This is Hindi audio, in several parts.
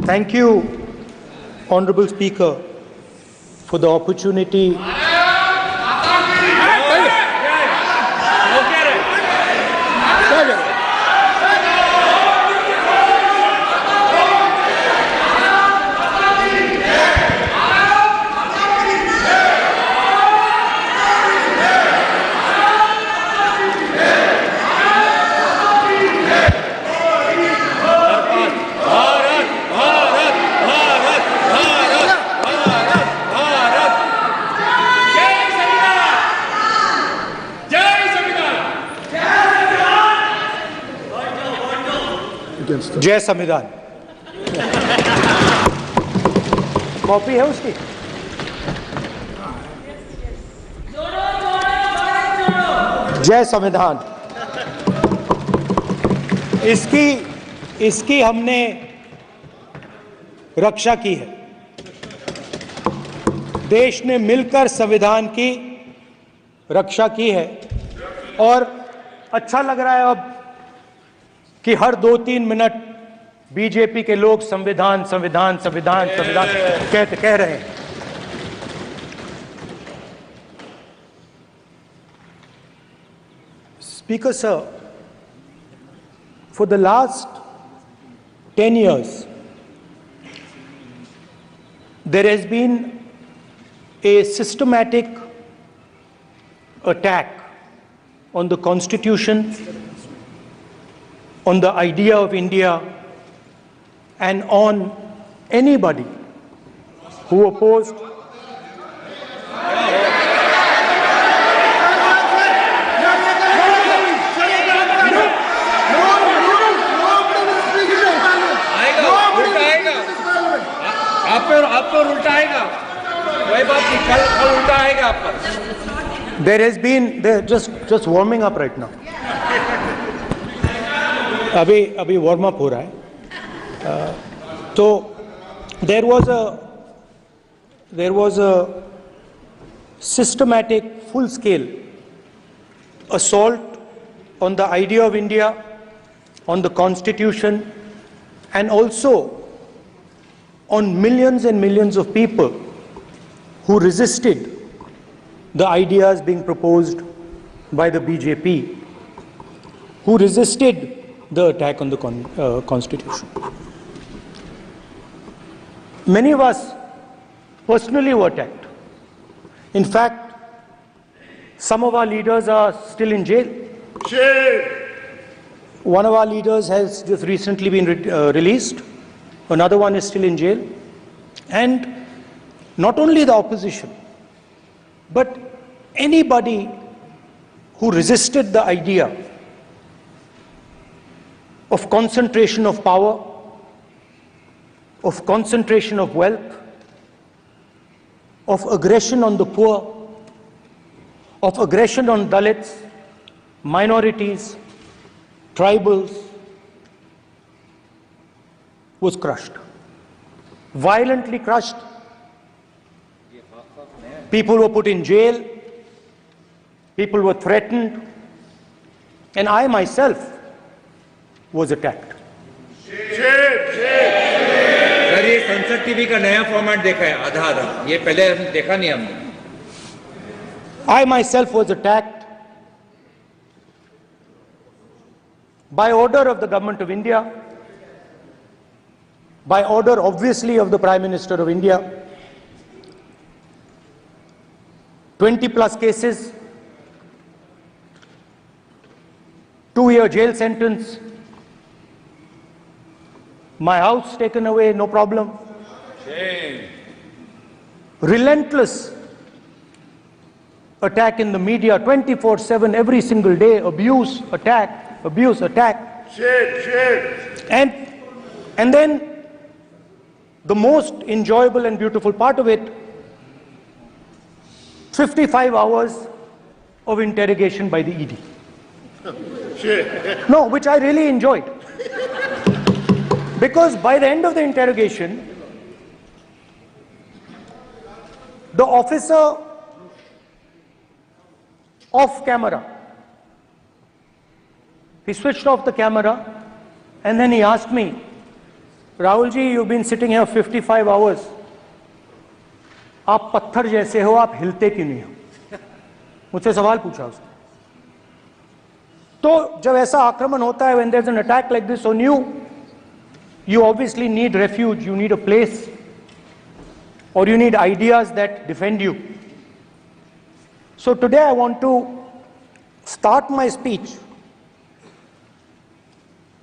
Thank you, Honorable Speaker, for the opportunity. जय संविधान। कॉपी है उसकी? जय संविधान। इसकी हमने रक्षा की है। देश ने मिलकर संविधान की रक्षा की है और अच्छा लग रहा है अब कि हर 2-3 मिनट बीजेपी के लोग संविधान संविधान संविधान संविधान कह रहे हैं। Speaker sir, for the last 10 years, there has been a systematic attack on the Constitution, on the idea of India, and on anybody who opposed आप पर उल्टा आएगा, वही बात नहीं, कल उल्टा आएगा आप पर। There has been, just warming up right now. अभी वार्म अप हो रहा है। तो there was a systematic, full-scale assault on the idea of India, on the Constitution, and also on millions and millions of people who resisted the ideas being proposed by the BJP, who resisted the attack on the Constitution. Many of us personally were attacked. In fact, some of our leaders are still in jail. One of our leaders has just recently been released. Another one is still in jail. And not only the opposition, but anybody who resisted the idea of concentration of power, of concentration of wealth, of aggression on the poor, of aggression on Dalits, minorities, tribals, was crushed, violently crushed. People were put in jail, people were threatened, and I myself was attacked. Sir, ये संसद टीवी का नया फॉर्मेट देखा है, आधा आधा, ये पहले देखा नहीं हमने। I myself was attacked by order of the government of India, by order obviously of the Prime Minister of India. 20 plus cases, 2-year jail sentence, my house taken away, no problem. Relentless attack in the media, 24/7, every single day, abuse, attack, abuse, attack. And then the most enjoyable and beautiful part of it, 55 hours of interrogation by the ED. No, which I really enjoyed. Because by the end of the interrogation, the officer off camera, he switched off the camera and then he asked me, Rahul ji, you've been sitting here 55 hours. आप पत्थर जैसे हो, आप हिलते क्यों नहीं हो? मुझसे सवाल पूछा उसने। तो जब ऐसा आक्रमण होता है, when there's an attack like this on you, you obviously need refuge, you need a place, or you need ideas that defend you. So today I want to start my speech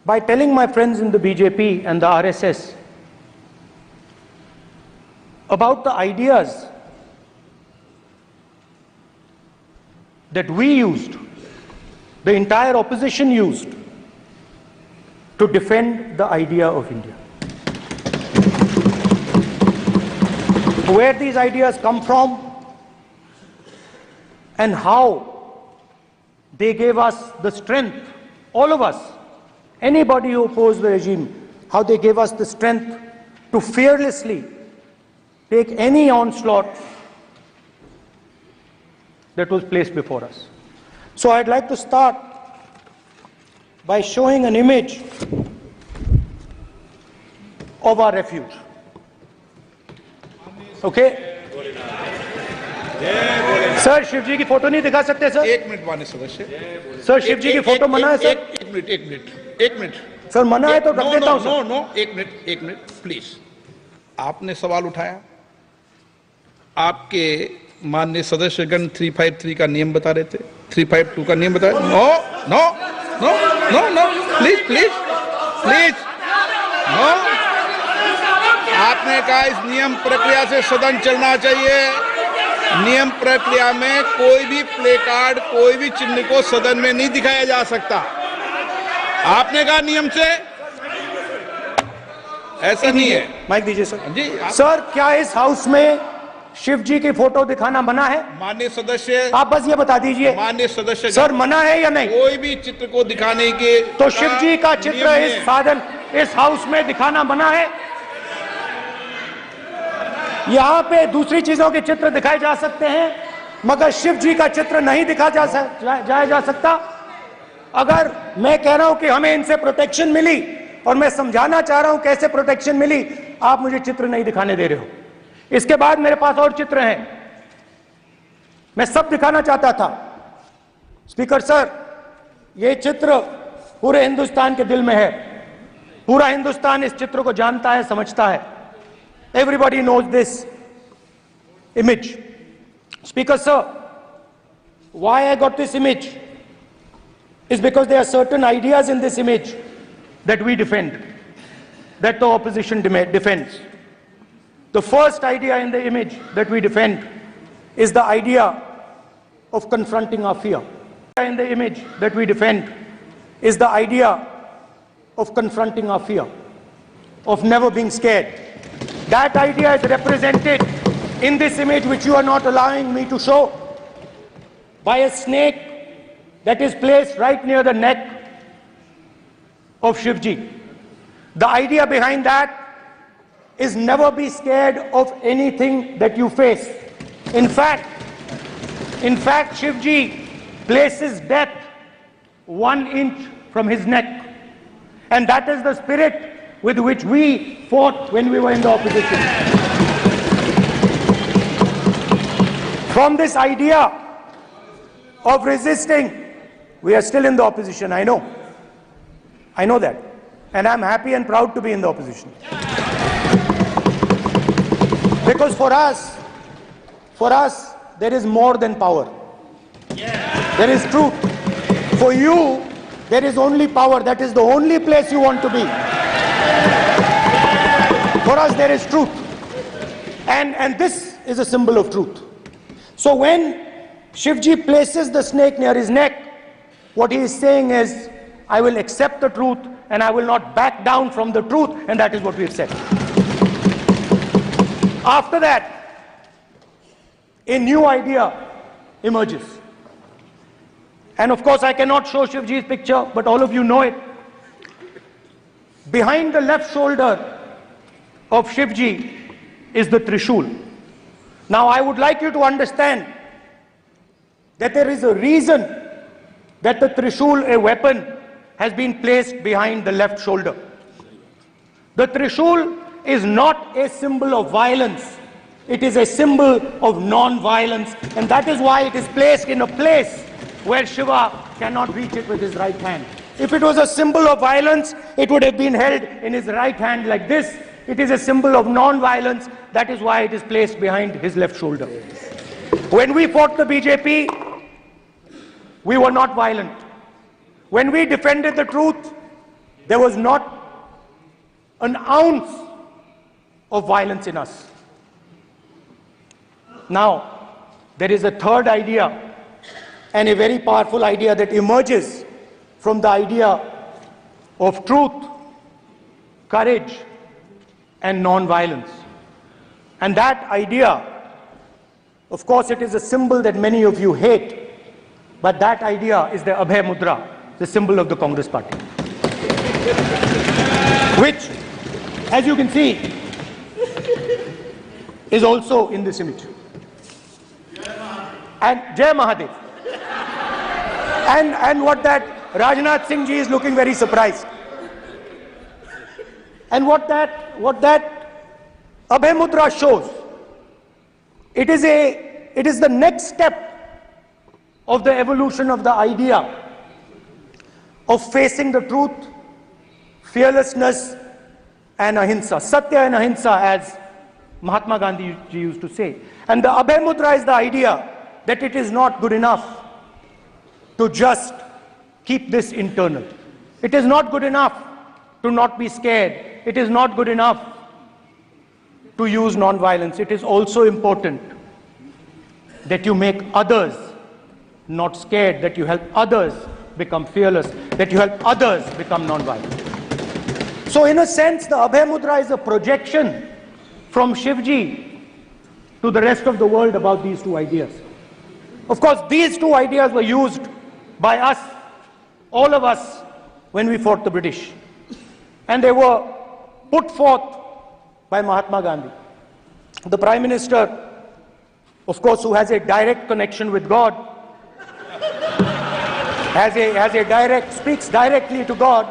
by telling my friends in the BJP and the RSS about the ideas that we used, the entire opposition used, to defend the idea of India. Where these ideas come from and how they gave us the strength, all of us, anybody who opposed the regime, how they gave us the strength to fearlessly take any onslaught that was placed before us. So I'd like to start by showing an image of our refuge. Okay? Sir Shiv ji की फोटो नहीं दिखा सकते सर? एक मिनट माननीय सदस्य। सर शिव जी की फोटो मना है सर? एक मिनट सर मना है तो रख देता हूं सर। नो एक मिनट प्लीज। आपने सवाल उठाया, आपके माननीय सदस्यगण 353 का नियम बता रहे थे, 352 का नियम बता रहे। No please no. आपने कहा इस नियम प्रक्रिया से सदन चलना चाहिए। नियम प्रक्रिया में कोई भी प्ले कार्ड, कोई भी चिन्ह को सदन में नहीं दिखाया जा सकता। आपने कहा नियम से, ऐसा नहीं है। माइक दीजिए सर। जी सर, क्या इस हाउस में शिव जी की फोटो दिखाना मना है? माननीय सदस्य, आप बस ये बता दीजिए माननीय सदस्य सर, मना है या नहीं? कोई भी चित्र को दिखाने के तो शिव जी का चित्र इस हाउस में दिखाना मना है। यहाँ पे दूसरी चीजों के चित्र दिखाए जा सकते हैं, मगर शिव जी का चित्र नहीं दिखाया जा सकता। अगर मैं कह रहा हूं कि हमें इनसे प्रोटेक्शन मिली और मैं समझाना चाह रहा हूं कैसे प्रोटेक्शन मिली, आप मुझे चित्र नहीं दिखाने दे रहे हो। इसके बाद मेरे पास और चित्र हैं, मैं सब दिखाना चाहता था। स्पीकर सर, ये चित्र पूरे हिंदुस्तान के दिल में है। पूरा हिंदुस्तान इस चित्र को जानता है, समझता है। Everybody knows this image. Speaker sir, why I got this image is because there are certain ideas in this image that we defend, that the opposition defends. The first idea in the image that we defend is the idea of confronting our fear. In the image that we defend is the idea of confronting our fear, of never being scared. That idea is represented in this image, which you are not allowing me to show, by a snake that is placed right near the neck of Shivji. The idea behind that is never be scared of anything that you face. In fact, Shivji places death 1 inch from his neck. And that is the spirit with which we fought when we were in the opposition. From this idea of resisting, we are still in the opposition, I know. I know that. And I'm happy and proud to be in the opposition. Because for us, there is more than power. There is truth. For you, there is only power. That is the only place you want to be. For us, there is truth. And this is a symbol of truth. So when Shivji places the snake near his neck, what he is saying is, I will accept the truth and I will not back down from the truth, and that is what we have said. After that, a new idea emerges. And of course, I cannot show Shivji's picture, but all of you know it. Behind the left shoulder of Shivji is the Trishul. Now, I would like you to understand that there is a reason that the Trishul, a weapon, has been placed behind the left shoulder. The Trishul is not a symbol of violence. It is a symbol of non-violence, and that is why it is placed in a place where Shiva cannot reach it with his right hand. If it was a symbol of violence, it would have been held in his right hand like this. It is a symbol of non-violence. That is why it is placed behind his left shoulder. When we fought the BJP, we were not violent. When we defended the truth, there was not an ounce of violence in us. Now, there is a third idea, and a very powerful idea that emerges from the idea of truth, courage, and non-violence. And that idea, of course, it is a symbol that many of you hate, but that idea is the Abhay Mudra, the symbol of the Congress Party, which, as you can see, is also in this image. And Jai Mahadev. And what that Rajnath Singh ji is looking very surprised. And what that Abhay Mudra shows, it is the next step of the evolution of the idea of facing the truth, fearlessness, and ahimsa. Satya and ahimsa, as Mahatma Gandhi ji used to say. And the Abhay Mudra is the idea that it is not good enough to just keep this internal. It is not good enough to not be scared. It is not good enough to use non-violence. It is also important that you make others not scared, that you help others become fearless, that you help others become non-violent. So in a sense, the Abhay Mudra is a projection from Shivji to the rest of the world about these two ideas. Of course, these two ideas were used by us, all of us, when we fought the British. And they were put forth by Mahatma Gandhi. The Prime Minister, of course, who has a direct connection with God, speaks directly to God.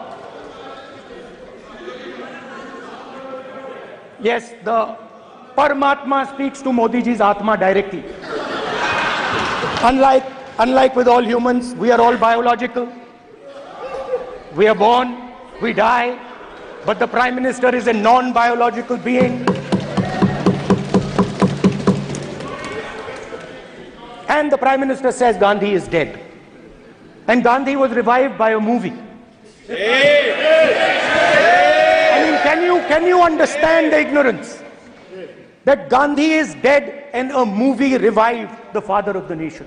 Yes, the Paramatma speaks to Modi ji's Atma directly. Unlike with all humans, we are all biological. We are born, we die, but the Prime Minister is a non-biological being. And the Prime Minister says Gandhi is dead. And Gandhi was revived by a movie. I mean, can you understand the ignorance? That Gandhi is dead and a movie revived the father of the nation.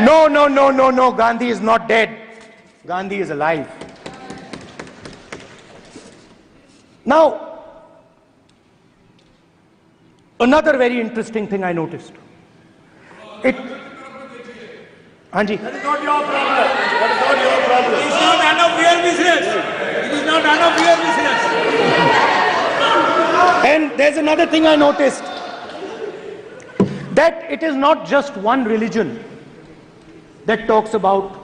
No, Gandhi is not dead. Gandhi is alive. Now, another very interesting thing I noticed. Hanji. That is not your problem. That is not your problem. It is not none of your business. It is not none of your business. And there's another thing I noticed. That it is not just one religion that talks about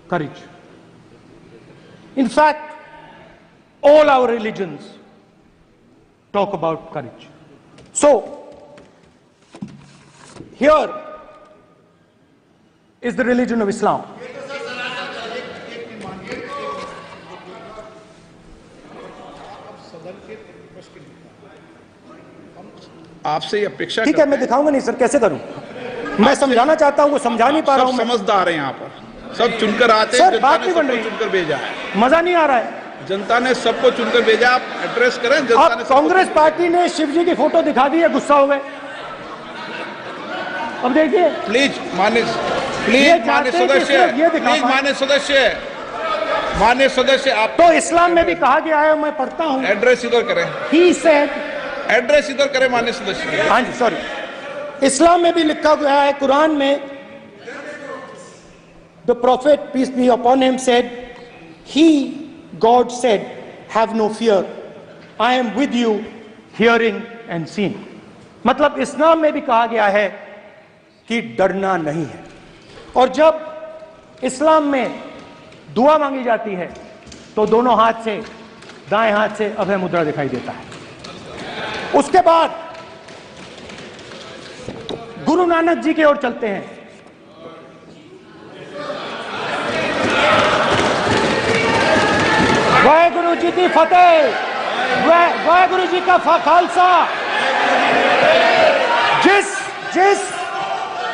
courage. In fact, all our religions talk about courage. So, here is the religion of Islam. आपसे ये अपेक्षा ठीक है, मैं दिखाऊंगा नहीं सर, कैसे करूं? मैं समझाना चाहता हूं, वो समझा नहीं पा रहा हूं। समझदार हैं यहाँ पर, सब चुनकर आते हैं, सर बात नहीं बन रही, चुनकर भेजा है, मजा नहीं आ रहा है। जनता ने सबको चुनकर भेजा, आप एड्रेस करें। जनता ने कांग्रेस पार्टी ने शिवजी की फोटो दिखा दी है, गुस्सा हो गए। अब देखिए, प्लीज मान्य सदस्य, आप तो इस्लाम में भी कहा गया है, मैं पढ़ता हूं, एड्रेस इधर करें। He said, एड्रेस इधर करें मान्य सदस्य। हाँ जी, सॉरी, इस्लाम में भी लिखा गया है, कुरान में, the prophet peace be upon him said, he, God said, have no fear, I am with you, hearing and seeing. मतलब इस्लाम में भी कहा गया है कि डरना नहीं है। और जब इस्लाम में दुआ मांगी जाती है तो दोनों हाथ से, दाएं हाथ से अभय मुद्रा दिखाई देता है। उसके बाद गुरु नानक जी की ओर चलते हैं। वाहेगुरु जी की फतेह, वाहेगुरु जी का खालसा।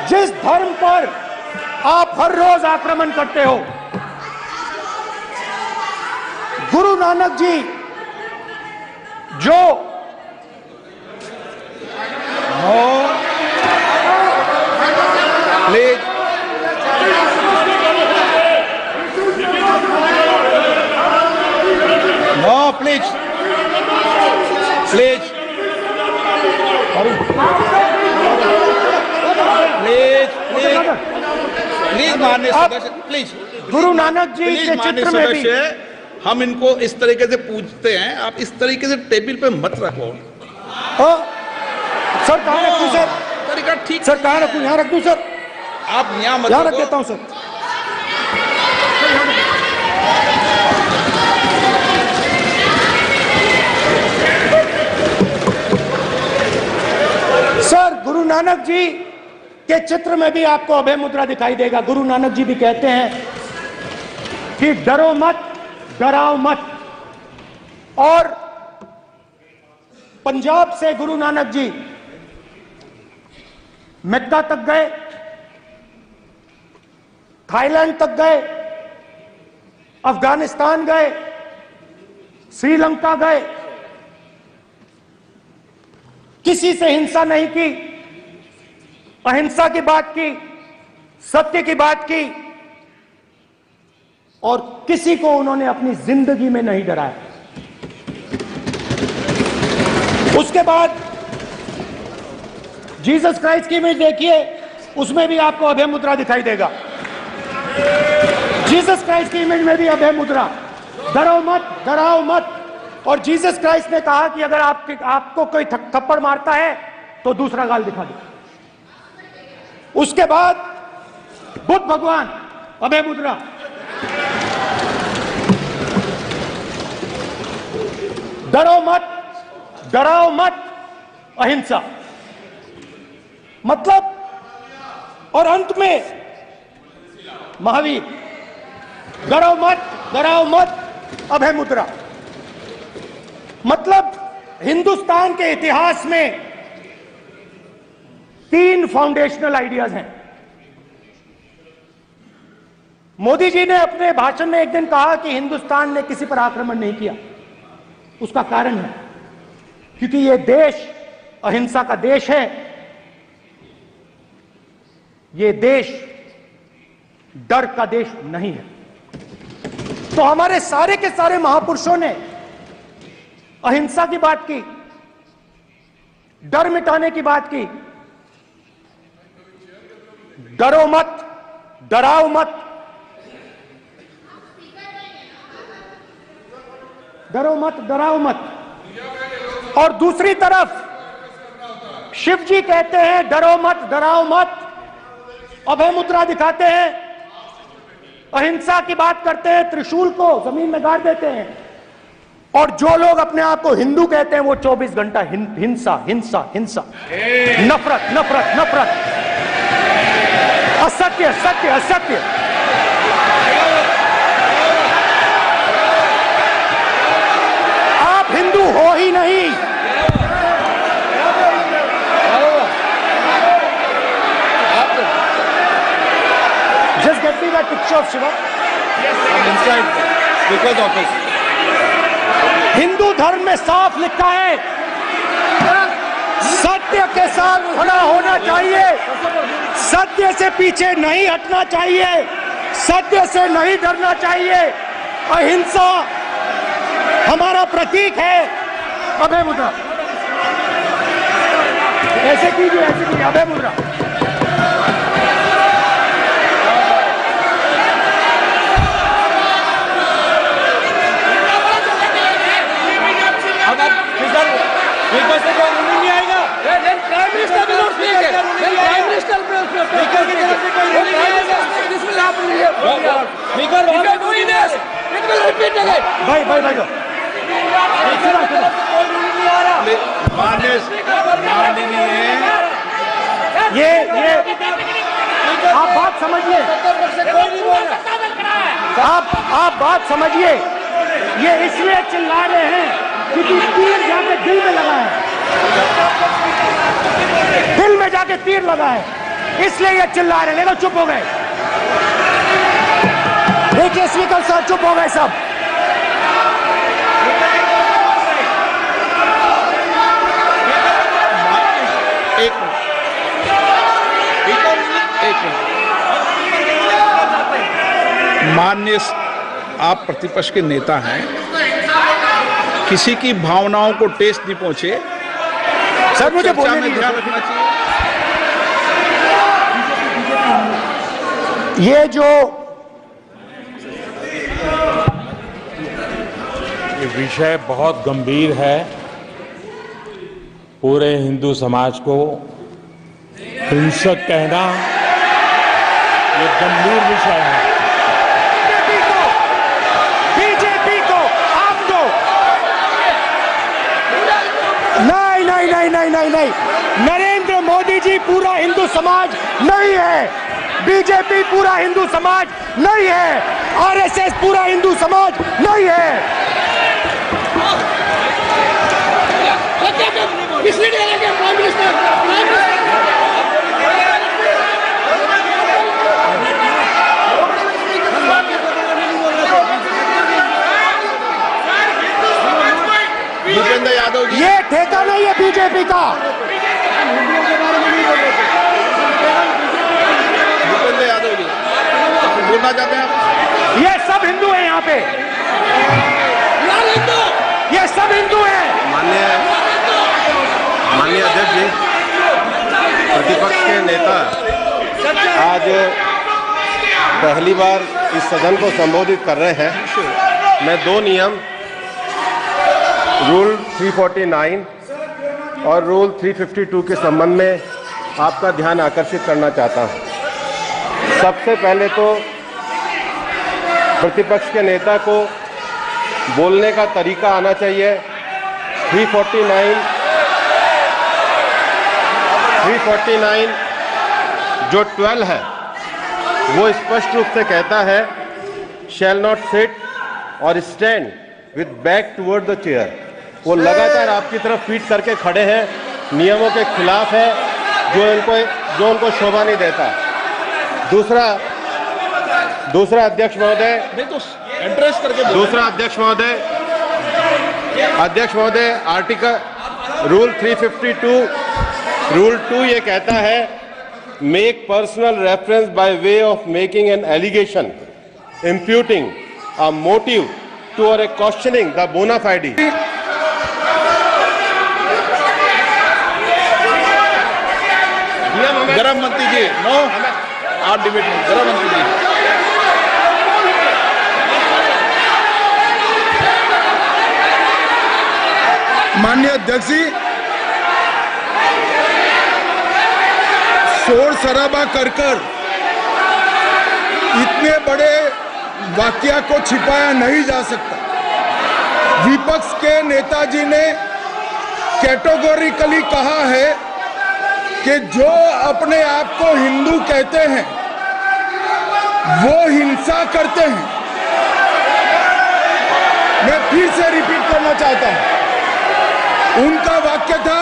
जिस धर्म पर आप हर रोज आक्रमण करते हो, गुरु नानक जी जो please no, please please please please please माननीय सदस्य, प्लीज गुरु नानक जी के चित्र में भी हम इनको इस तरीके से पूछते हैं, आप इस तरीके से टेबल पे मत रखो। सर कहाँ रखूं सर? तरीका ठीक सर कहाँ रखूं? यहाँ रख दूं सर? आप यहाँ मत यहाँ रख रखो। देता हूं सर। सर गुरु नानक जी के चित्र में भी आपको अभय मुद्रा दिखाई देगा। गुरु नानक जी भी कहते हैं कि डरो मत, डराओ मत। और पंजाब से गुरु नानक जी मक्का तक गए, थाईलैंड तक गए, अफगानिस्तान गए, श्रीलंका गए, किसी से हिंसा नहीं की, अहिंसा की बात की, सत्य की बात की, और किसी को उन्होंने अपनी जिंदगी में नहीं डराया। उसके बाद जीसस क्राइस्ट की इमेज देखिए, उसमें भी आपको अभय मुद्रा दिखाई देगा। जीसस क्राइस्ट की इमेज में भी अभय मुद्रा, डरो मत, डराओ मत। और जीसस क्राइस्ट ने कहा कि अगर आपको कोई थप्पड़ मारता है तो दूसरा गाल दिखा दो। उसके बाद बुद्ध भगवान, अभय मुद्रा। डरो मत, डराओ मत, अहिंसा। मतलब, और अंत में महावीर, डरो मत, डराओ मत, अभय मुद्रा। मतलब हिंदुस्तान के इतिहास में 3 फाउंडेशनल आइडियाज हैं। मोदी जी ने अपने भाषण में एक दिन कहा कि हिंदुस्तान ने किसी पर आक्रमण नहीं किया। उसका कारण है क्योंकि यह देश अहिंसा का देश है, यह देश डर का देश नहीं है। तो हमारे सारे के सारे महापुरुषों ने अहिंसा की बात की, डर मिटाने की बात की। डरो मत, डराओ मत, डरो मत, डराओ मत। और दूसरी तरफ शिव जी कहते हैं डरो मत, डराओ मत, अभय मुद्रा दिखाते हैं, अहिंसा की बात करते हैं, त्रिशूल को जमीन में गाड़ देते हैं। और जो लोग अपने आप को हिंदू कहते हैं वो 24 घंटा हिंसा, हिंसा, हिंसा, नफरत, नफरत, नफरत, असत्य, सत्य, असत्य। आप हिंदू हो ही नहीं। Just get me that picture of Shiva. Yes, I'm inside because of this. Hindu धर्म में साफ लिखा है, सत्य के साथ खड़ा होना चाहिए, सत्य से पीछे नहीं हटना चाहिए, सत्य से नहीं डरना चाहिए। अहिंसा हमारा प्रतीक है। अभय मुद्रा ऐसे कीजिए, ऐसे कीजिए, अभय मुद्रा। नहीं आएगा। Prime minister will not speak. When Prime Minister will speak, this will speaker भाई भाई भाई ये आप बात समझिए, आप बात समझिए। ये इसलिए चिल्ला रहे हैं क्योंकि तीर जाके दिल में लगा है, दिल में जाके तीर लगा है, इसलिए ये चिल्ला रहे हैं। देखो चुप हो गए, देखिए स्पीकर साहब चुप हो गए सब। एक माननीय आप प्रतिपक्ष के नेता हैं, किसी की भावनाओं को ठेस नहीं पहुंचे, सर मुझे चर्चा बोलने में ध्यान दीजिए। रखना चाहिए। ये जो ये विषय बहुत गंभीर है, पूरे हिंदू समाज को हिंसक कहना ये गंभीर विषय है। बीजेपी को आप दो, नहीं नहीं नहीं नहीं नहीं नहीं, नरेंद्र मोदी जी पूरा हिंदू समाज नहीं है, बीजेपी पूरा हिंदू समाज नहीं है, आरएसएस पूरा हिंदू समाज नहीं है। भूपेंद्र यादव जी, ये ठेका नहीं है बीजेपी का। भूपेंद्र यादव जी बोलना चाहते हैं आप? ये सब हिंदू हैं यहाँ पे, ये सब हिंदू हैं। माननीय अध्यक्ष जी, प्रतिपक्ष के नेता आज पहली बार इस सदन को संबोधित कर रहे हैं। मैं दो नियम रूल 349 और रूल 352 के संबंध में आपका ध्यान आकर्षित करना चाहता हूं। सबसे पहले तो प्रतिपक्ष के नेता को बोलने का तरीका आना चाहिए। 349 जो 12 है वो स्पष्ट रूप से कहता है शैल नॉट सिट और stand with back toward the chair. वो लगातार आपकी तरफ पीठ करके खड़े हैं, नियमों के खिलाफ है, जो उनको शोभा नहीं देता। दूसरा अध्यक्ष महोदय, एड्रेस करके दूसरा अध्यक्ष महोदय आर्टिकल रूल 352 रूल 2 ये कहता है make personal reference by way of making an allegation imputing a motive to or a questioning the bona fide। गृह मंत्री जी, नो आप डिबेट में। गृह मंत्री जी, माननीय अध्यक्ष जी, शोर शराबा कर इतने बड़े वाकया को छिपाया नहीं जा सकता। विपक्ष के नेताजी ने कैटेगोरिकली कहा है कि जो अपने आप को हिंदू कहते हैं वो हिंसा करते हैं। मैं फिर से रिपीट करना चाहता हूं, उनका वाक्य था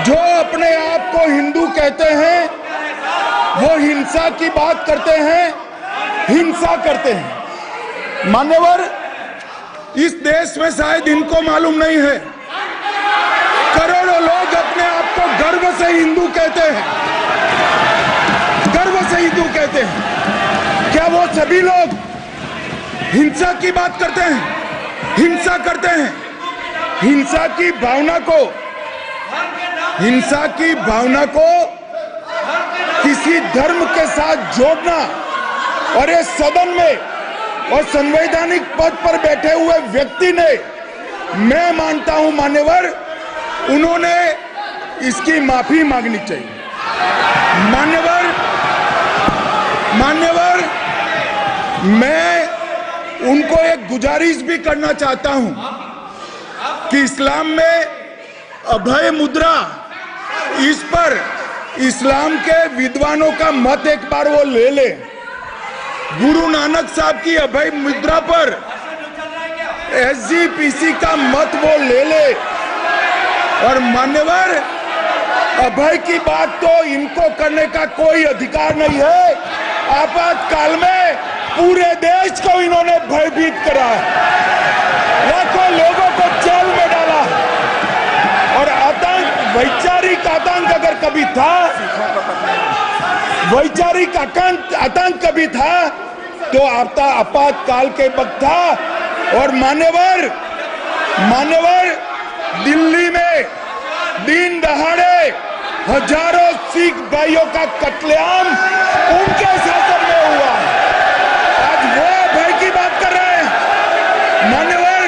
जो अपने आप को हिंदू कहते हैं वो हिंसा की बात करते हैं, हिंसा करते हैं। मान्यवर, इस देश में शायद इनको मालूम नहीं है, करोड़ों लोग अपने आप को गर्व से हिंदू कहते हैं, गर्व से हिंदू कहते हैं। क्या वो सभी लोग हिंसा की बात करते हैं, हिंसा करते हैं? हिंसा की भावना को किसी धर्म के साथ जोड़ना और इस सदन में और संवैधानिक पद पर बैठे हुए व्यक्ति ने, मैं मानता हूं मान्यवर, उन्होंने इसकी माफी मांगनी चाहिए। मान्यवर मैं उनको एक गुजारिश भी करना चाहता हूं कि इस्लाम में अभय मुद्रा, इस पर इस्लाम के विद्वानों का मत एक बार वो ले ले। गुरु नानक साहब की अभय मुद्रा पर SGPC का मत वो ले ले। और मान्यवर, अभय की बात तो इनको करने का कोई अधिकार नहीं है। आपातकाल में पूरे देश को इन्होंने भयभीत करा, लाखों लोगों को जेल में डाला। और आतंक, वैचारिक आतंक अगर कभी था, वैचारिक आतंक कभी था तो आपातकाल के वक्त था। और मान्यवर, दिल्ली में दिन दहाड़े हजारों सिख भाइयों का कत्लेआम उनके शासन में हुआ। आज वो भय की बात कर रहे हैं। मान्यवर,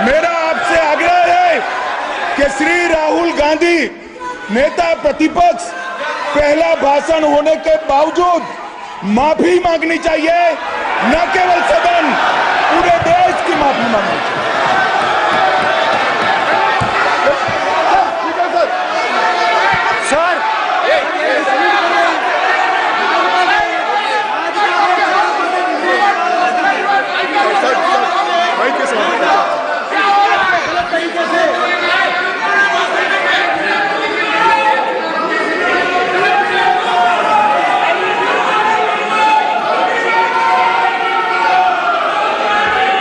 मेरा आपसे आग्रह है कि श्री राहुल गांधी, नेता प्रतिपक्ष, पहला भाषण होने के बावजूद माफी मांगनी चाहिए। न केवल सदन, पूरे देश की माफी मांगनी चाहिए।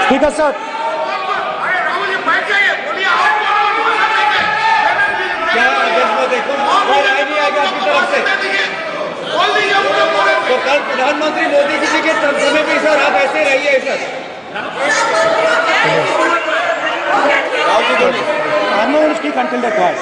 स्पीकर सर, तो कल प्रधानमंत्री मोदी जी के समय भी सर आप ऐसे रहिए sir. speak until the quiet.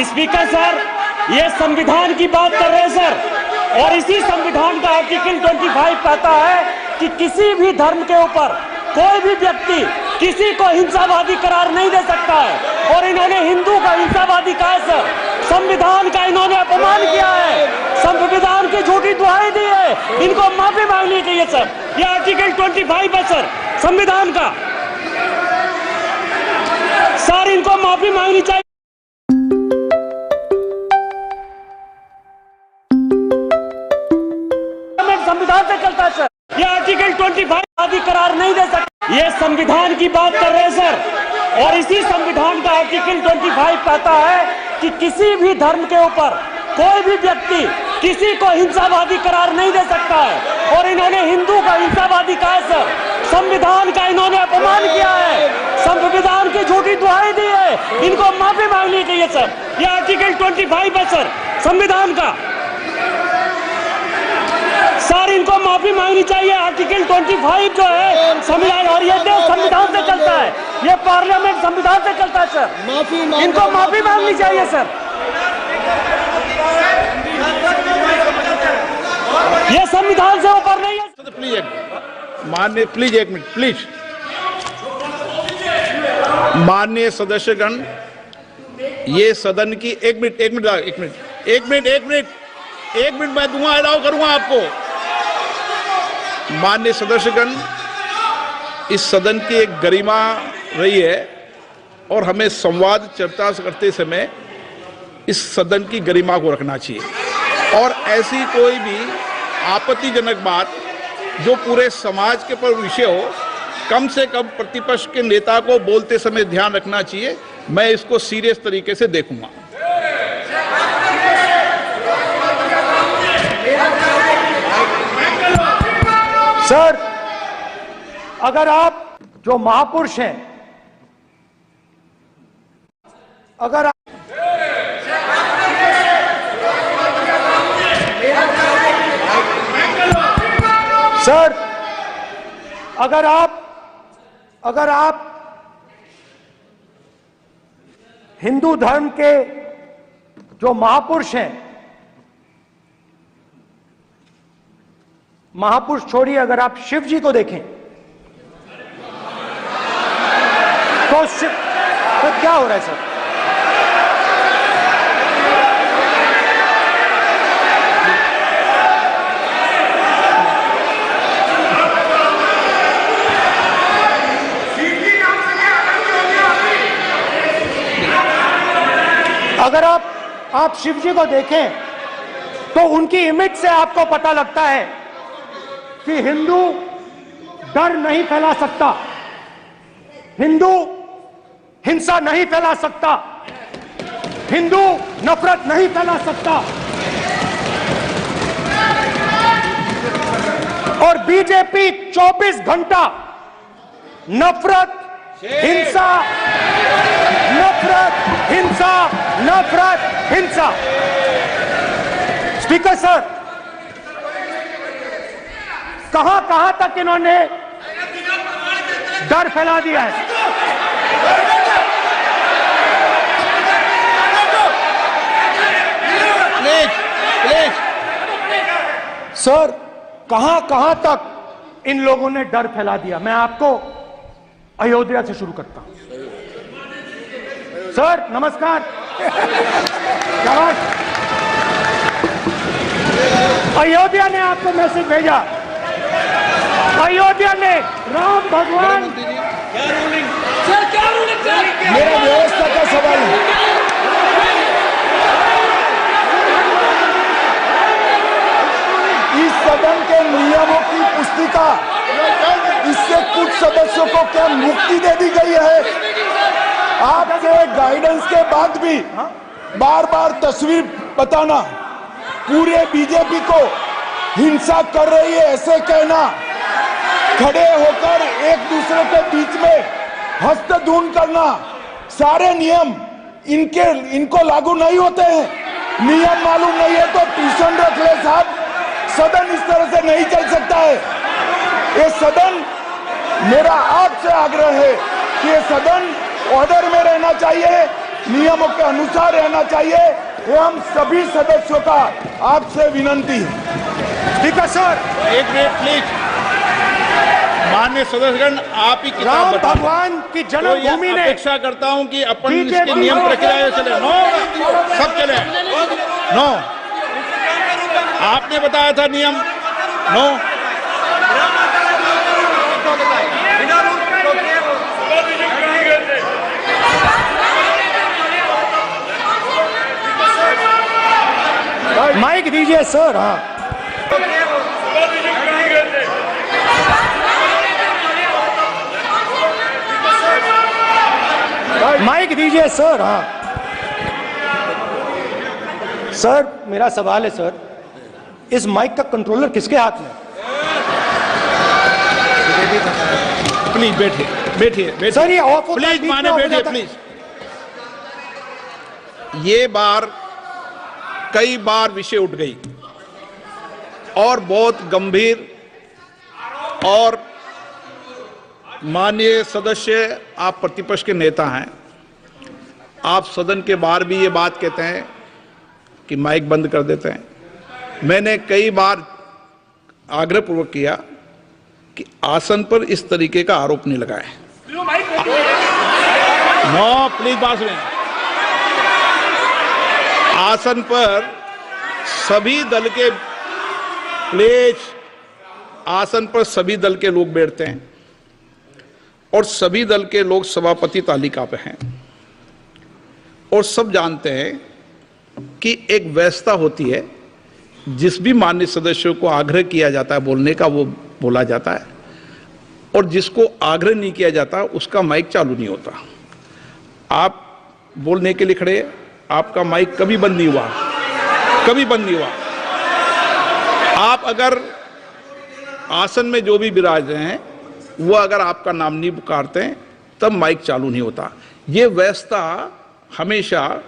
Speaker sir, ये संविधान की बात कर रहे हैं सर, और इसी संविधान का आर्टिकल 25 कहता है कि किसी भी धर्म के ऊपर कोई भी व्यक्ति किसी को हिंसावादी करार नहीं दे सकता है। और इन्होंने हिंदू का हिंसावादी कहा है सर। संविधान का इन्होंने अपमान किया है, संविधान की झूठी दुहाई दी है। इनको माफी मांगनी चाहिए सर। ये आर्टिकल 25 है सर संविधान का। सर इनको माफी मांगनी चाहिए। संविधान से चलता है सर। ये आर्टिकल 25 आदि करार नहीं दे सकते। ये संविधान की बात कर रहे हैं सर, और इसी संविधान का आर्टिकल 25 कहता है कि किसी भी धर्म के ऊपर कोई भी व्यक्ति किसी को हिंसावादी करार नहीं दे सकता है। और इन्होंने हिंदू का हिंसावादी कहा है सर। संविधान का इन्होंने अपमान किया है, संविधान की झूठी दुहाई दी है। इनको माफी मांगनी चाहिए सर। ये आर्टिकल 25 है सर संविधान का। सर इनको माफी मांगनी चाहिए। आर्टिकल 25 जो है संविधान, और ये देश संविधान से चलता है, ये पार्लियामेंट संविधान से चलता है सर। इनको माफी मांगनी चाहिए सर। ये संविधान से ऊपर नहीं है। प्लीज एक मिनट प्लीज। माननीय सदस्यगण, ये सदन की एक मिनट मैं दूंगा, अलाउ करूंगा आपको। माननीय सदस्यगण, इस सदन की एक गरिमा रही है और हमें संवाद चर्चा करते समय इस सदन की गरिमा को रखना चाहिए। और ऐसी कोई भी आपत्तिजनक बात जो पूरे समाज के पर विषय हो, कम से कम प्रतिपक्ष के नेता को बोलते समय ध्यान रखना चाहिए। मैं इसको सीरियस तरीके से देखूंगा। सर, अगर आप जो महापुरुष हैं, अगर आप सर, अगर आप अगर आप हिंदू धर्म के जो महापुरुष हैं, महापुरुष छोड़िए, अगर आप शिव जी को देखें तो क्या हो रहा है सर? अगर आप शिव जी को देखें तो उनकी इमेज से आपको पता लगता है कि हिंदू डर नहीं फैला सकता, हिंदू हिंसा नहीं फैला सकता, हिंदू नफरत नहीं फैला सकता। और बीजेपी 24 घंटा नफरत, हिंसा, नफरत, हिंसा, नफरत, हिंसा। स्पीकर सर, कहां कहां तक इन्होंने डर फैला दिया है? प्लीज सर, कहां कहां तक इन लोगों ने डर फैला दिया? मैं आपको अयोध्या से शुरू करता हूं। सर नमस्कार। अयोध्या ने आपको मैसेज भेजा, अयोध्या ने राम भगवान। मेरा व्यवस्था का सवाल है। इस सदन के नियमों की पुस्तिका, इससे कुछ सदस्यों को क्या मुक्ति दे दी गई है? आपके गाइडेंस के बाद भी बार बार तस्वीर बताना, पूरे बीजेपी को हिंसा कर रही है ऐसे कहना, खड़े होकर एक दूसरे के बीच में हस्तधून करना, सारे नियम इनको लागू नहीं होते हैं। नियम मालूम नहीं है तो ट्यूशन रख ले साहब। सदन इस तरह से नहीं चल सकता है। ये सदन, मेरा आपसे आग्रह है कि ये सदन ऑर्डर में रहना चाहिए, नियमों के अनुसार रहना चाहिए। ये हम सभी सदस्यों का आपसे विनंती है। स्पीकर सर, एक मिनट प्लीज। माननीय सदस्यगण, आप ही किताब राम बताएं। भगवान की जन्मभूमि ने, अपेक्षा करता हूं कि अपन इसके नियम प्रक्रिया चले। नो, सब चले। नो, आपने बताया था नियम। नो, माइक दीजिए सर। हाँ, माइक दीजिए सर। हाँ सर, मेरा सवाल है सर, इस माइक का कंट्रोलर किसके हाथ में? प्लीज बैठिए, बैठिए सर ये ऑफ होता है, प्लीज बीच में माने ऑफ हो बैठिए जाता है। प्लीज। ये बार कई बार विषय उठ गई और बहुत गंभीर, और माननीय सदस्य, आप प्रतिपक्ष के नेता हैं, आप सदन के बाहर भी ये बात कहते हैं कि माइक बंद कर देते हैं। मैंने कई बार आग्रहपूर्वक किया कि आसन पर इस तरीके का आरोप नहीं लगाए। नो, प्लीज बात सुनिए। आसन पर सभी दल के, प्लीज, आसन पर सभी दल के लोग बैठते हैं और सभी दल के लोग सभापति तालिका पे हैं और सब जानते हैं कि एक व्यवस्था होती है, जिस भी माननीय सदस्यों को आग्रह किया जाता है बोलने का वो बोला जाता है, और जिसको आग्रह नहीं किया जाता उसका माइक चालू नहीं होता। आप बोलने के लिए खड़े, आपका माइक कभी बंद नहीं हुआ, कभी बंद नहीं हुआ। आप अगर आसन में जो भी विराज रहे हैं वो अगर आपका नाम नहीं पुकारते हैं तब माइक चालू नहीं होता। ये व्यवस्था हमेशा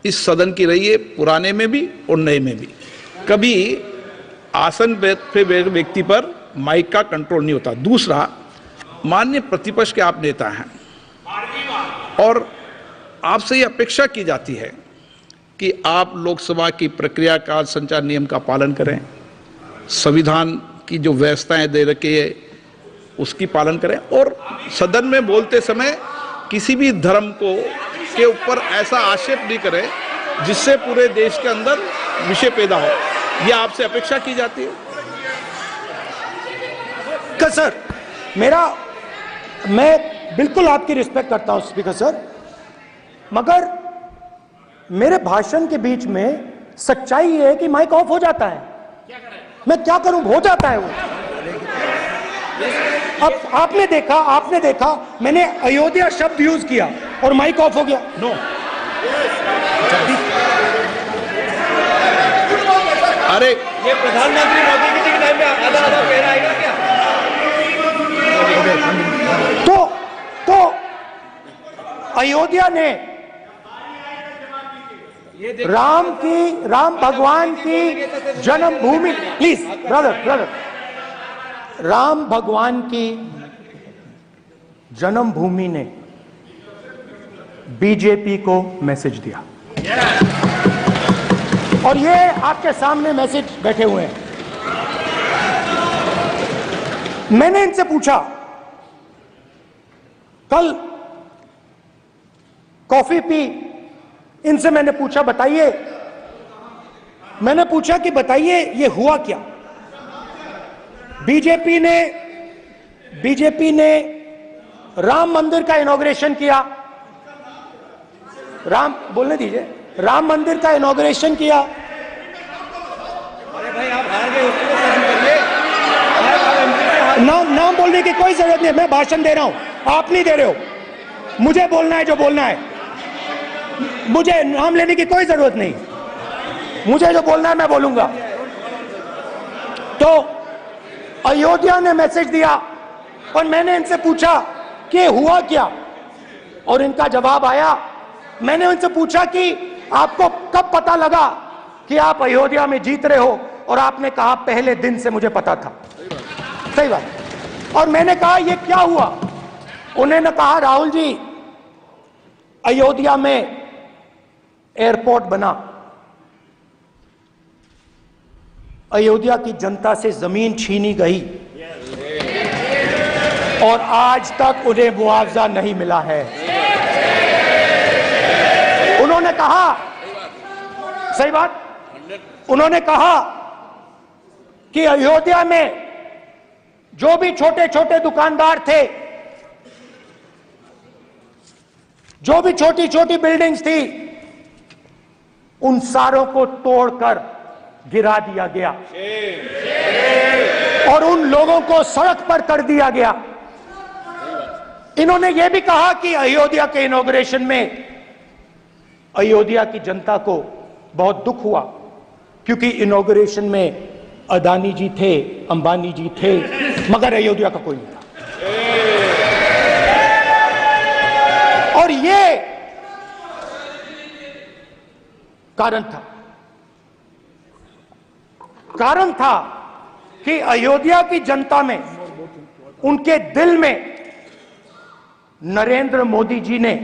इस सदन की रही है, पुराने में भी और नए में भी। कभी आसन पे व्यक्ति पर माइक का कंट्रोल नहीं होता। दूसरा, माननीय प्रतिपक्ष के आप नेता हैं और आपसे ये अपेक्षा की जाती है कि आप लोकसभा की प्रक्रिया का संचार नियम का पालन करें, संविधान की जो व्यवस्थाएं दे रखी है उसकी पालन करें और सदन में बोलते समय किसी भी धर्म को के ऊपर ऐसा आक्षेप नहीं करें जिससे पूरे देश के अंदर विषय पैदा हो। यह आपसे अपेक्षा की जाती है। सर, मैं बिल्कुल आपकी रिस्पेक्ट करता हूं स्पीकर सर, मगर मेरे भाषण के बीच में सच्चाई ये है कि माइक ऑफ हो जाता है। मैं क्या करूं, हो जाता है वो। अब आपने देखा मैंने अयोध्या शब्द यूज किया और माइक ऑफ हो गया। नो, अरे ये प्रधानमंत्री मोदी जी के टाइम में आधा कह रहा है क्या? तो अयोध्या ने राम भगवान की जन्मभूमि, प्लीज ब्रदर, राम भगवान की जन्मभूमि ने बीजेपी को मैसेज दिया और ये आपके सामने मैसेज बैठे हुए हैं। मैंने इनसे पूछा, कल कॉफी पी, इनसे मैंने पूछा कि बताइए ये हुआ क्या। बीजेपी ने राम मंदिर का इनॉग्रेशन किया, बोलने दीजिए, राम मंदिर का इनॉग्रेशन किया। अरे भाई आप हार गए, उसको करिए। नाम बोलने की कोई जरूरत नहीं है, मैं भाषण दे रहा हूं, आप नहीं दे रहे हो। मुझे बोलना है जो बोलना है, मुझे नाम लेने की कोई जरूरत नहीं, मुझे जो बोलना है मैं बोलूंगा। तो अयोध्या ने मैसेज दिया और मैंने इनसे पूछा कि हुआ क्या, और इनका जवाब आया। मैंने उनसे पूछा कि आपको कब पता लगा कि आप अयोध्या में जीत रहे हो, और आपने कहा पहले दिन से मुझे पता था। सही बात। और मैंने कहा ये क्या हुआ, उन्होंने कहा राहुल जी अयोध्या में एयरपोर्ट बना, अयोध्या की जनता से जमीन छीनी गई और आज तक उन्हें मुआवजा नहीं मिला है। उन्होंने कहा, सही बात, उन्होंने कहा कि अयोध्या में जो भी छोटे छोटे दुकानदार थे, जो भी छोटी छोटी बिल्डिंग्स थी, उन सारों को तोड़कर गिरा दिया गया और उन लोगों को सड़क पर कर दिया गया। इन्होंने यह भी कहा कि अयोध्या के इनॉग्रेशन में अयोध्या की जनता को बहुत दुख हुआ, क्योंकि इनॉग्रेशन में अदानी जी थे, अंबानी जी थे, मगर अयोध्या का कोई नहीं था। और ये कारण था कि अयोध्या की जनता में, उनके दिल में नरेंद्र मोदी जी ने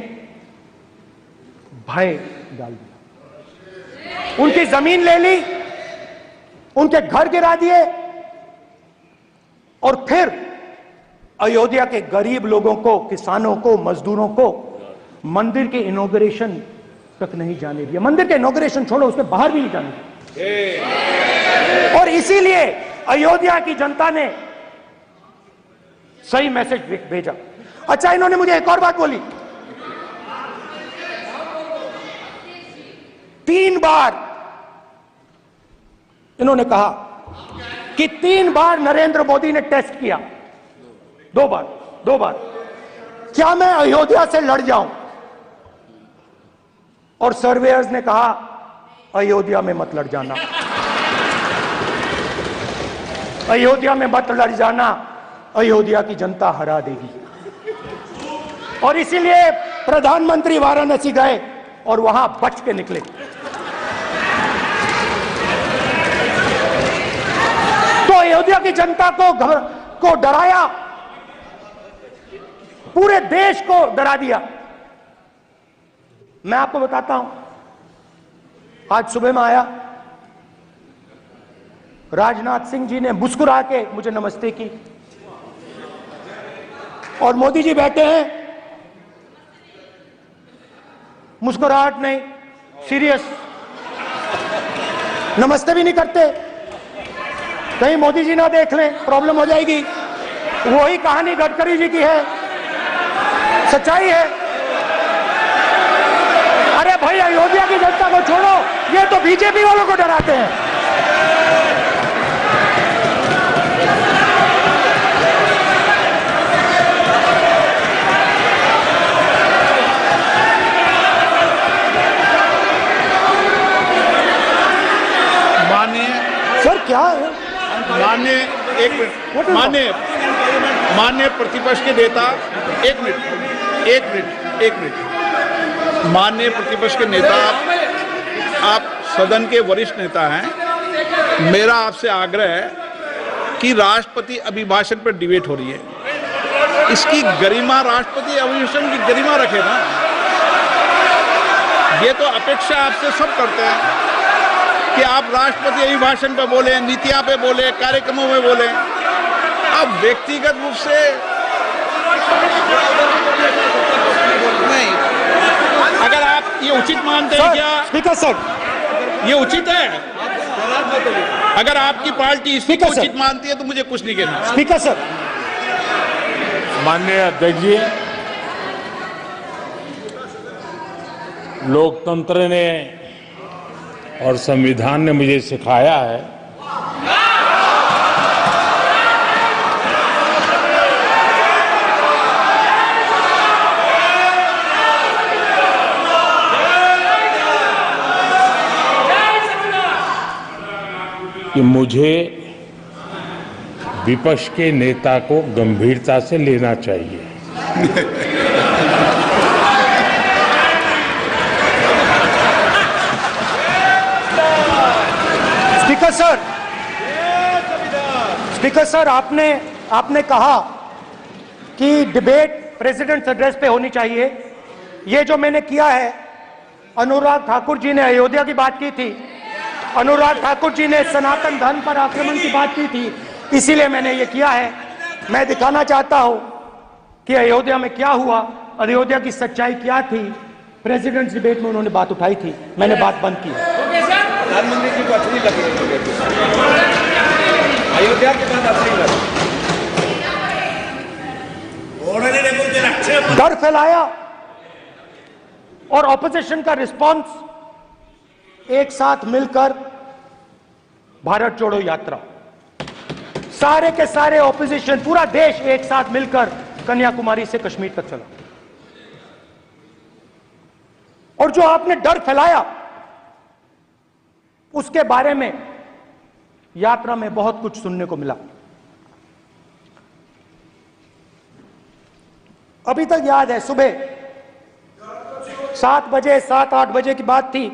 भय डाल दिया। उनकी जमीन ले ली, उनके घर गिरा दिए और फिर अयोध्या के गरीब लोगों को, किसानों को, मजदूरों को मंदिर के इनॉग्रेशन तक नहीं जाने दिया। मंदिर के इनॉग्रेशन छोड़ो, उसके बाहर भी नहीं जाने दिया। और इसीलिए अयोध्या की जनता ने सही मैसेज भेजा। अच्छा, इन्होंने मुझे एक और बात बोली, 3 बार इन्होंने कहा कि 3 बार नरेंद्र मोदी ने टेस्ट किया, 2 बार क्या मैं अयोध्या से लड़ जाऊं, और सर्वेयर्स ने कहा अयोध्या में मत लड़ जाना, अयोध्या में मत लड़ जाना, अयोध्या की जनता हरा देगी। और इसीलिए प्रधानमंत्री वाराणसी गए और वहां बच के निकले। तो अयोध्या की जनता को डराया पूरे देश को डरा दिया। मैं आपको बताता हूं, आज सुबह में आया, राजनाथ सिंह जी ने मुस्कुरा के मुझे नमस्ते की और मोदी जी बैठे हैं, मुस्कुराहट नहीं, सीरियस, नमस्ते भी नहीं करते। कहीं मोदी जी ना देख लें, प्रॉब्लम हो जाएगी। वही कहानी गडकरी जी की है, सच्चाई है। अरे भाई, अयोध्या की जनता को छोड़ो, ये तो बीजेपी वालों को डराते हैं। सर क्या है? माननीय प्रतिपक्ष के नेता, एक मिनट, माननीय प्रतिपक्ष के नेता, आप सदन के वरिष्ठ नेता हैं। मेरा आपसे आग्रह है कि राष्ट्रपति अभिभाषण पर डिबेट हो रही है, इसकी गरिमा, राष्ट्रपति अभिभाषण की गरिमा रखे ना। ये तो अपेक्षा आपसे सब करते हैं कि आप राष्ट्रपति अभिभाषण पे बोले, नीतियां पे बोले, कार्यक्रमों में बोले। अब व्यक्तिगत रूप से नहीं, अगर आप ये उचित मानते हैं क्या? स्पीकर सर, ये उचित है? अगर आपकी पार्टी इसको उचित मानती है तो मुझे कुछ नहीं कहना। स्पीकर सर, माननीय अध्यक्ष जी, लोकतंत्र ने और संविधान ने मुझे सिखाया है कि मुझे विपक्ष के नेता को गंभीरता से लेना चाहिए। स्पीकर सर, आपने कहा कि डिबेट प्रेसिडेंट्स एड्रेस पे होनी चाहिए। ये जो मैंने किया है, अनुराग ठाकुर जी ने अयोध्या की बात की थी, अनुराग ठाकुर जी ने सनातन धर्म पर आक्रमण की बात की थी, इसीलिए मैंने ये किया है। मैं दिखाना चाहता हूं कि अयोध्या में क्या हुआ, अयोध्या की सच्चाई क्या थी। प्रेसिडेंट्स डिबेट में उन्होंने बात उठाई थी, मैंने बात बंद की। प्रधानमंत्री जी को अच्छी लगी अयोध्या के बाद अच्छी लगी, डर फैलाया और ऑपोजिशन का रिस्पांस एक साथ मिलकर भारत जोड़ो यात्रा, सारे के सारे ऑपोजिशन, पूरा देश एक साथ मिलकर कन्याकुमारी से कश्मीर तक चला। और जो आपने डर फैलाया उसके बारे में यात्रा में बहुत कुछ सुनने को मिला। अभी तक याद है, सुबह 7 बजे 7-8 बजे की बात थी,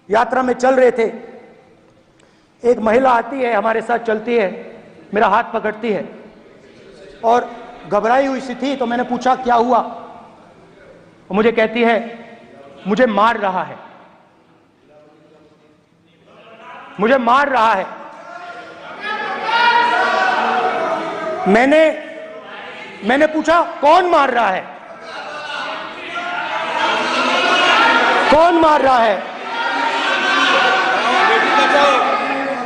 यात्रा में चल रहे थे, एक महिला आती है, हमारे साथ चलती है, मेरा हाथ पकड़ती है और घबराई हुई सी थी। तो मैंने पूछा क्या हुआ, और मुझे कहती है मुझे मार रहा है, मुझे मार रहा है। मैंने पूछा कौन मार रहा है, कौन मार रहा है?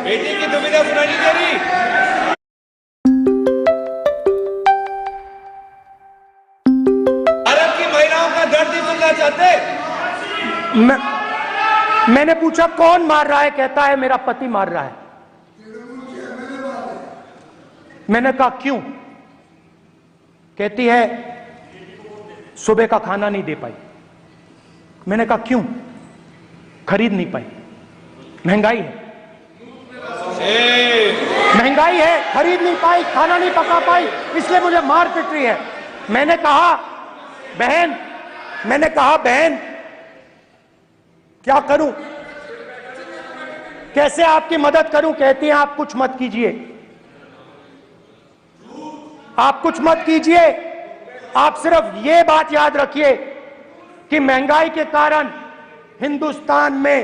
बेटी की दुविधा सुनाई दे रही। भारत की महिलाओं का दर्द नहीं सुनना चाहते। मैंने पूछा कौन मार रहा है, कहता है मेरा पति मार रहा है। मैंने कहा क्यों? कहती है सुबह का खाना नहीं दे पाई। मैंने कहा क्यों? खरीद नहीं पाई, महंगाई है, महंगाई है, खरीद नहीं पाई, खाना नहीं पका पाई, इसलिए मुझे मार पिट रही है। मैंने कहा बहन क्या करूं, कैसे आपकी मदद करूं? कहती हैं आप कुछ मत कीजिए, आप कुछ मत कीजिए, आप सिर्फ ये बात याद रखिए कि महंगाई के कारण हिंदुस्तान में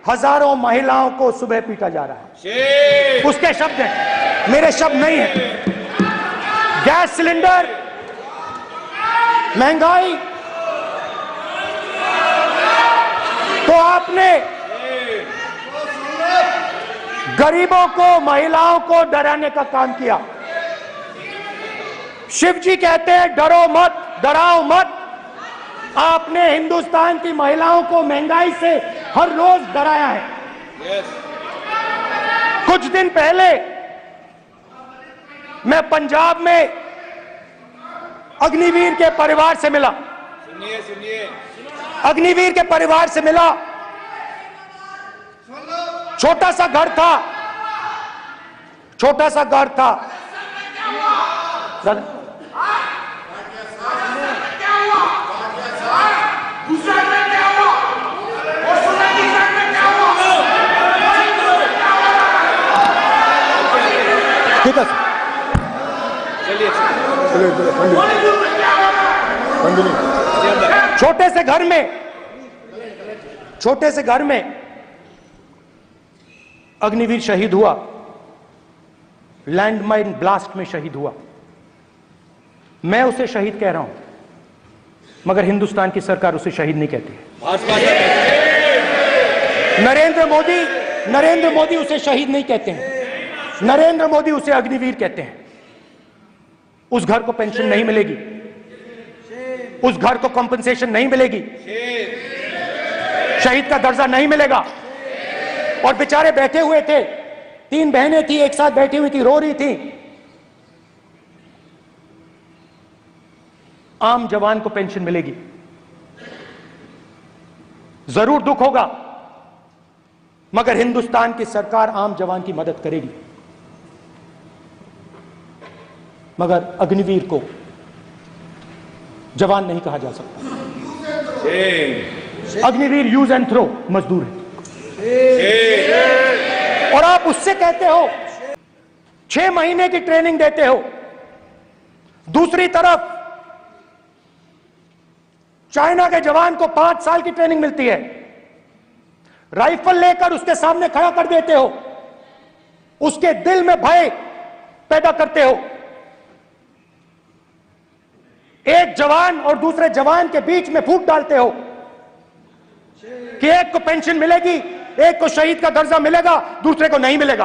हजारों महिलाओं को सुबह पीटा जा रहा है। उसके शब्द हैं, मेरे शब्द नहीं है। गैस सिलेंडर, महंगाई, तो आपने गरीबों को, महिलाओं को डराने का काम किया। शिव जी कहते हैं डरो मत, डराओ मत। आपने हिंदुस्तान की महिलाओं को महंगाई से हर रोज डराया है। कुछ दिन पहले मैं पंजाब में अग्निवीर के परिवार से मिला। सुनिए अग्निवीर के परिवार से मिला। छोटा सा घर था, छोटा सा घर था। ठीक है, छोटे से घर में अग्निवीर शहीद हुआ, लैंडमाइन ब्लास्ट में शहीद हुआ। मैं उसे शहीद कह रहा हूं, मगर हिंदुस्तान की सरकार उसे शहीद नहीं कहती है। नरेंद्र मोदी उसे शहीद नहीं कहते हैं। नरेंद्र मोदी उसे अग्निवीर कहते हैं। उस घर को पेंशन नहीं मिलेगी, उस घर को कॉम्पेंसेशन नहीं मिलेगी, शहीद का दर्जा नहीं मिलेगा। और बेचारे बैठे हुए थे, 3 बहनें थी, एक साथ बैठी हुई थी, रो रही थी। आम जवान को पेंशन मिलेगी, जरूर दुख होगा, मगर हिंदुस्तान की सरकार आम जवान की मदद करेगी। मगर अग्निवीर को जवान नहीं कहा जा सकता। अग्निवीर यूज एंड थ्रो मजदूर है। और आप उससे कहते हो 6 महीने की ट्रेनिंग देते हो। दूसरी तरफ चाइना के जवान को 5 साल की ट्रेनिंग मिलती है। राइफल लेकर उसके सामने खड़ा कर देते हो, उसके दिल में भय पैदा करते हो। एक जवान और दूसरे जवान के बीच में फूट डालते हो कि एक को पेंशन मिलेगी, एक को शहीद का दर्जा मिलेगा, दूसरे को नहीं मिलेगा।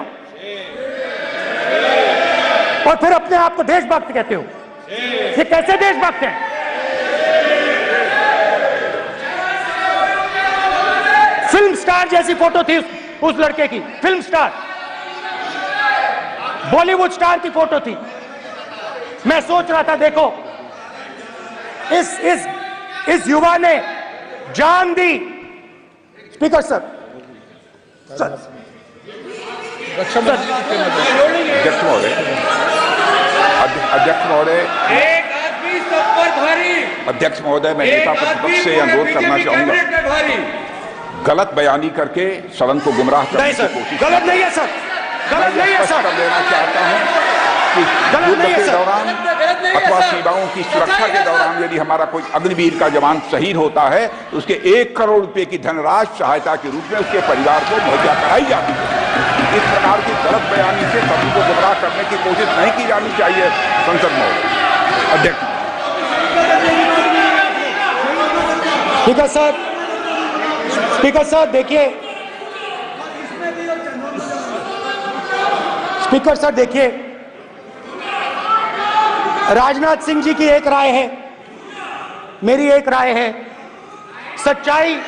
और फिर अपने आप को देशभक्त कहते हो। ये कैसे देशभक्त हैं? फिल्म स्टार जैसी फोटो थी उस लड़के की, फिल्म स्टार, बॉलीवुड स्टार की फोटो थी। मैं सोच रहा था देखो इस युवा ने जान दी। स्पीकर सर, अध्यक्ष महोदय, एक आदमी सब पर भारी। अध्यक्ष महोदय, मैं नेता प्रतिपक्ष से अनुरोध करना चाहूंगा, गलत बयानी करके सदन को गुमराह करने की कोशिश। गलत नहीं है सर, गलत नहीं है सर। देना चाहता हूं कि युद्ध के दौरान अथवा सीमाओं की सुरक्षा के दौरान यदि हमारा कोई अग्निवीर का जवान शहीद होता है तो उसके 1 करोड़ रुपए की धनराशि सहायता के रूप में उसके परिवार को मुहैया कराई जाती है। इस प्रकार की गलत बयानी से सभी को गुमराह करने की कोशिश नहीं की जानी चाहिए। संसद महोदय, अध्यक्ष। स्पीकर साहब देखिए, स्पीकर सर देखिए, राजनाथ सिंह जी की एक राय है, मेरी एक राय है। सच्चाई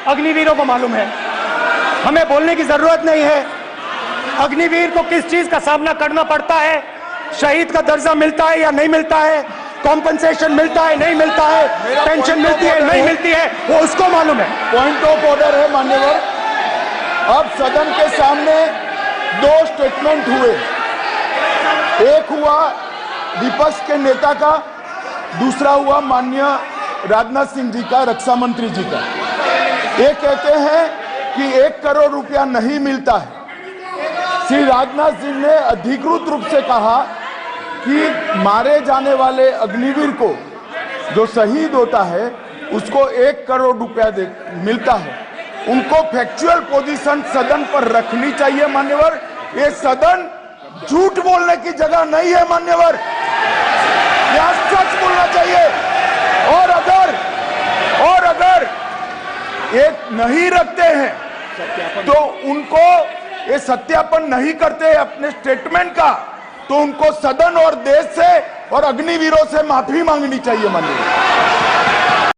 अग्निवीरों को मालूम है, हमें बोलने की जरूरत नहीं है। अग्निवीर को किस चीज का सामना करना पड़ता है, शहीद का दर्जा मिलता है या नहीं मिलता है, कॉम्पनसेशन मिलता है नहीं मिलता है, पेंशन मिलती है नहीं मिलती है, वो उसको मालूम है। पॉइंट ऑफ ऑर्डर है मान्यवर। अब सदन के सामने 2 स्टेटमेंट हुए, एक हुआ विपक्ष के नेता का, दूसरा हुआ माननीय राजनाथ सिंह जी का, रक्षा मंत्री जी का। ये कहते हैं कि 1 करोड़ रुपया नहीं मिलता है। श्री राजनाथ सिंह ने अधिकृत रूप से कहा कि मारे जाने वाले अग्निवीर को जो शहीद होता है उसको 1 करोड़ रुपया मिलता है। उनको फैक्चुअल पोजीशन सदन पर रखनी चाहिए मान्यवर। ये सदन झूठ बोलने की जगह नहीं है मान्यवर, यहाँ सच बोलना चाहिए। और अगर एक नहीं रखते हैं तो उनको ये सत्यापन नहीं करते अपने स्टेटमेंट का, तो उनको सदन और देश से और अग्निवीरों से माफी मांगनी चाहिए माननीय।